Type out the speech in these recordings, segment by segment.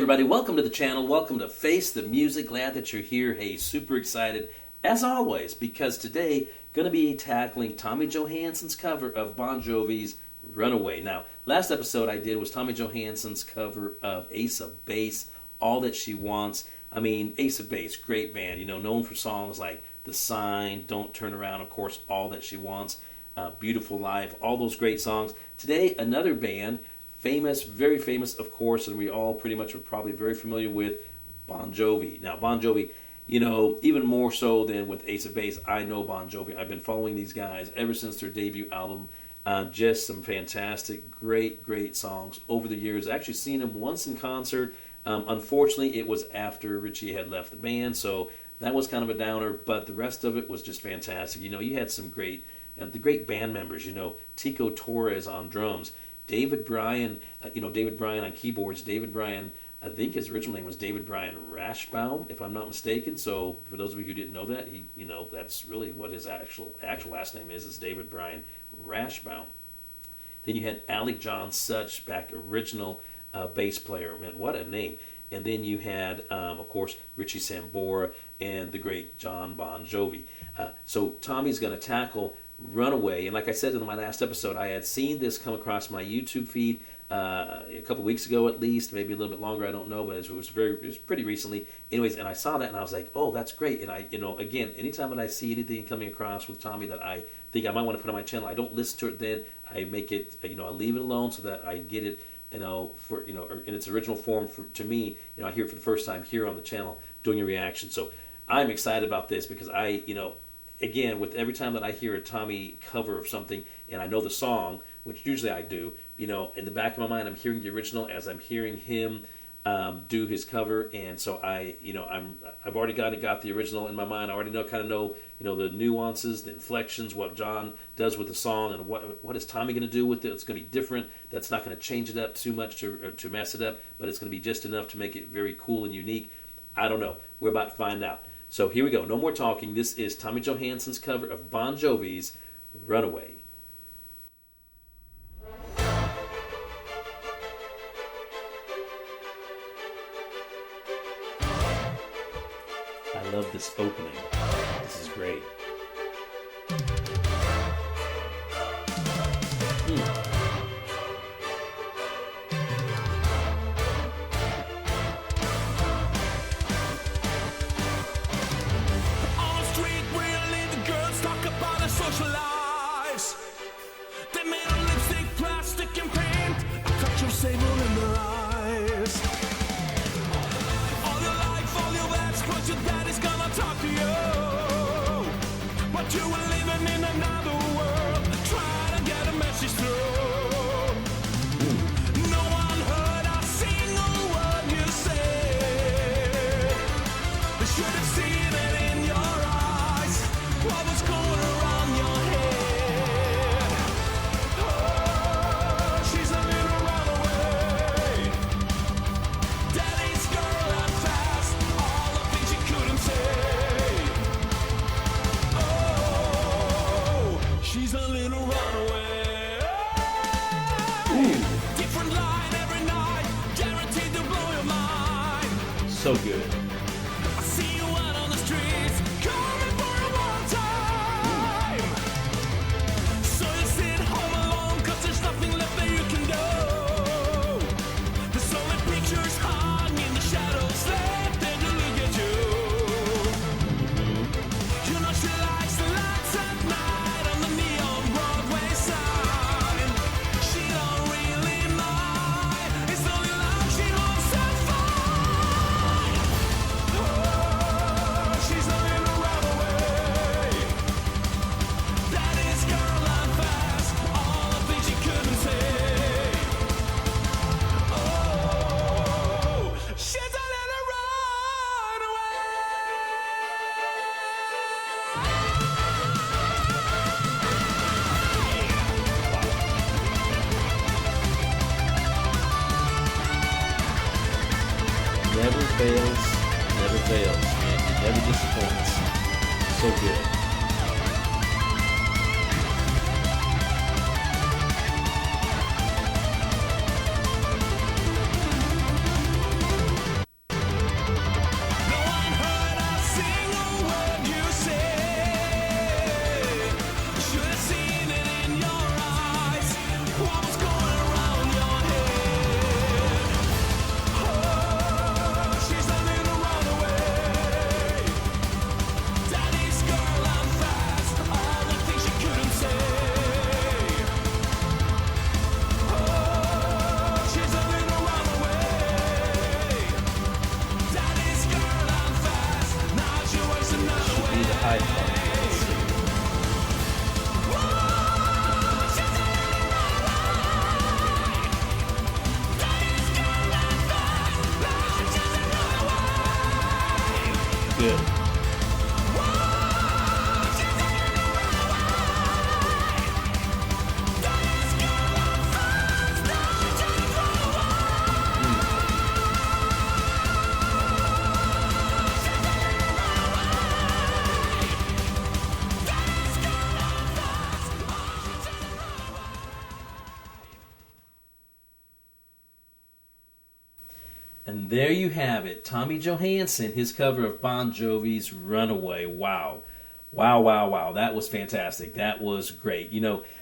everybody, welcome to the channel. Welcome to Face the Music. Glad that you're here. Hey, super excited as always because today going to be tackling Tommy Johansson's cover of Bon Jovi's Runaway. Now, last episode I did was Tommy Johansson's cover of Ace of Base, All That She Wants. I mean, Ace of Base, great band, known for songs like The Sign, Don't Turn Around, of course, All That She Wants, Beautiful Life, all those great songs. Today, another band, famous, very famous, of course, and we all pretty much are probably very familiar with Bon Jovi. Now, Bon Jovi, even more so than with Ace of Base, I know Bon Jovi. I've been following these guys ever since their debut album. Just some fantastic, great songs over the years. I actually seen them once in concert. Unfortunately, it was after Richie had left the band, so that was kind of a downer, but the rest of it was just fantastic. You had some great, the great band members, Tico Torres on drums, David Bryan, David Bryan on keyboards. David Bryan, I think his original name was David Bryan Rashbaum, if I'm not mistaken. So for those of you who didn't know that, that's really what his actual last name is David Bryan Rashbaum. Then you had Alec John Such, back original bass player. Man, what a name. And then you had, of course, Richie Sambora and the great John Bon Jovi. So Tommy's going to tackle Runaway, and like I said in my last episode, I had seen this come across my YouTube feed a couple weeks ago at least, maybe a little bit longer, I don't know, but it was pretty recently. Anyways, and I saw that and I was like, oh, that's great. And I, again, anytime that I see anything coming across with Tommy that I think I might want to put on my channel, I don't listen to it then. I make it, I leave it alone so that I get it, for in its original form. To me, I hear it for the first time here on the channel doing a reaction. So I'm excited about this because again, with every time that I hear a Tommy cover of something and I know the song, which usually I do, in the back of my mind I'm hearing the original as I'm hearing him do his cover, and so I've already got the original in my mind. I already know the nuances, the inflections, what John does with the song, and what is Tommy going to do with it. It's going to be different. That's not going to change it up too much to mess it up, but it's going to be just enough to make it very cool and unique. I don't know. We're about to find out. So here we go. No more talking. This is Tommy Johansson's cover of Bon Jovi's Runaway. I love this opening. This is great. Social lives. They made of lipstick, plastic, and paint. A touch of sable in their eyes. All your life, all your exploits, your daddy's gonna talk to you. But you were living in another world, trying to get a message through. No one heard a single word you said. They should have seen it in your eyes. What was going around? She's a little runaway. Different line every night, guaranteed to blow your mind. So good. I see you out on the streets, coming for a long time. So you sit home alone, 'cause there's nothing left that you can do. There's only pictures hung in the shadows left there to look at you. She likes the lights at night on the neon Broadway sign. She don't really mind. It's only love she wants to find. Oh, she's a little runaway. Daddy's girl and fast, all the things she couldn't say. Oh, she's a little runaway. Never fails, man. It never disappoints. So good. high part. Let's see. Good. And there you have it. Tommy Johansson, his cover of Bon Jovi's Runaway. Wow. Wow, wow, wow. That was fantastic. That was great.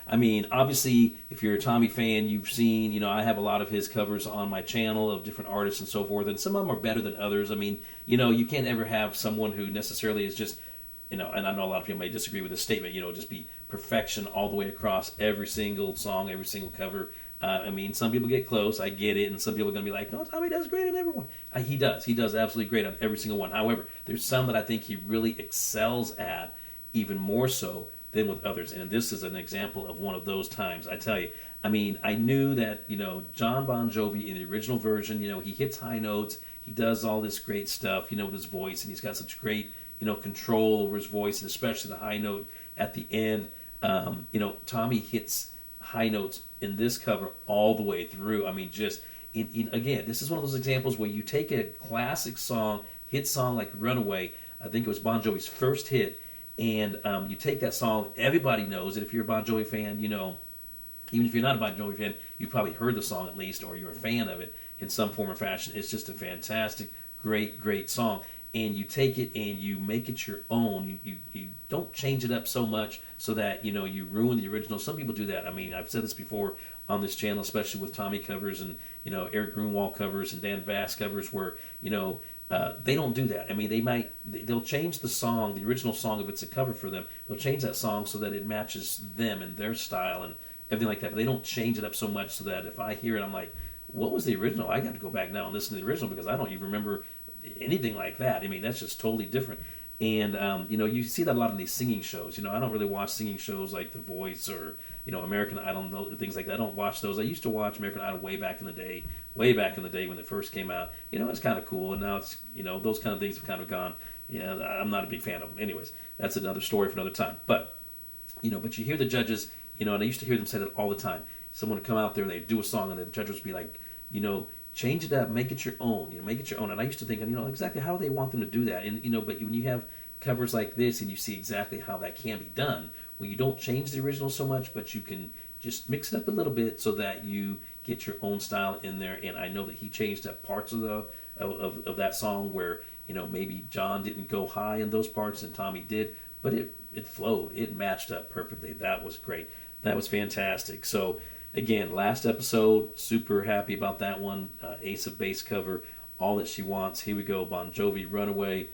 I mean, obviously, if you're a Tommy fan, you've seen, I have a lot of his covers on my channel of different artists and so forth, and some of them are better than others. I mean, you can't ever have someone who necessarily is just, and I know a lot of people may disagree with this statement, just be perfection all the way across every single song, every single cover. I mean, some people get close, I get it, and some people are going to be like, "No, Tommy does great on everyone." He does absolutely great on every single one. However, there's some that I think he really excels at, even more so than with others. And this is an example of one of those times. I tell you, I mean, I knew that, John Bon Jovi in the original version, he hits high notes, he does all this great stuff, with his voice, and he's got such great, control over his voice, and especially the high note at the end. Tommy hits high notes in this cover all the way through. I mean, just again, this is one of those examples where you take a classic song, hit song like Runaway. I think it was Bon Jovi's first hit, and you take that song, everybody knows it. If you're a Bon Jovi fan, even if you're not a Bon Jovi fan, you probably heard the song at least, or you're a fan of it in some form or fashion. It's just a fantastic, great, great song. And you take it and you make it your own. You don't change it up so much so that, you ruin the original. Some people do that. I mean, I've said this before on this channel, especially with Tommy covers and, Eric Grunwald covers and Dan Vass covers where, they don't do that. I mean, they'll change the song, the original song, if it's a cover for them. They'll change that song so that it matches them and their style and everything like that. But they don't change it up so much so that if I hear it, I'm like, what was the original? I got to go back now and listen to the original because I don't even remember anything like that. I mean, that's just totally different. And, you see that a lot in these singing shows. I don't really watch singing shows like The Voice or, American Idol, things like that. I don't watch those. I used to watch American Idol way back in the day when it first came out. It's kind of cool. And now it's, those kind of things have kind of gone. I'm not a big fan of them. Anyways, that's another story for another time. But you hear the judges, and I used to hear them say that all the time. Someone would come out there and they'd do a song and the judges would be like, change it up, make it your own, make it your own. And I used to think, exactly how they want them to do that. And, but when you have covers like this and you see exactly how that can be done, well, you don't change the original so much, but you can just mix it up a little bit so that you get your own style in there. And I know that he changed up parts of that song where, maybe John didn't go high in those parts and Tommy did, but it flowed. It matched up perfectly. That was great. That was fantastic. So, again, last episode, super happy about that one. Ace of Base cover, All That She Wants. Here we go, Bon Jovi, Runaway.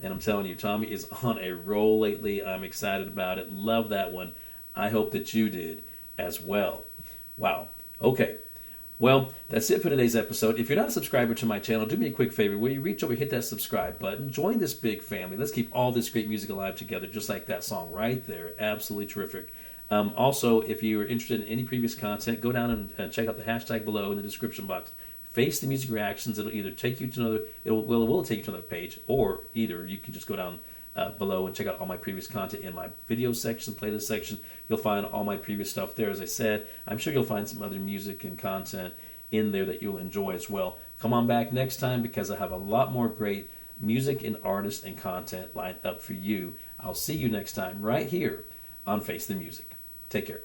And I'm telling you, Tommy is on a roll lately. I'm excited about it. Love that one. I hope that you did as well. Wow. Okay. Well, that's it for today's episode. If you're not a subscriber to my channel, do me a quick favor. Will you reach over, hit that subscribe button, join this big family. Let's keep all this great music alive together, just like that song right there. Absolutely terrific. Also, if you are interested in any previous content, go down and check out the hashtag below in the description box. Face the Music Reactions. It'll either take you to another, it will take you to another page, or either you can just go down below and check out all my previous content in my video section, playlist section. You'll find all my previous stuff there. As I said, I'm sure you'll find some other music and content in there that you'll enjoy as well. Come on back next time because I have a lot more great music and artists and content lined up for you. I'll see you next time right here on Face the Music. Take care.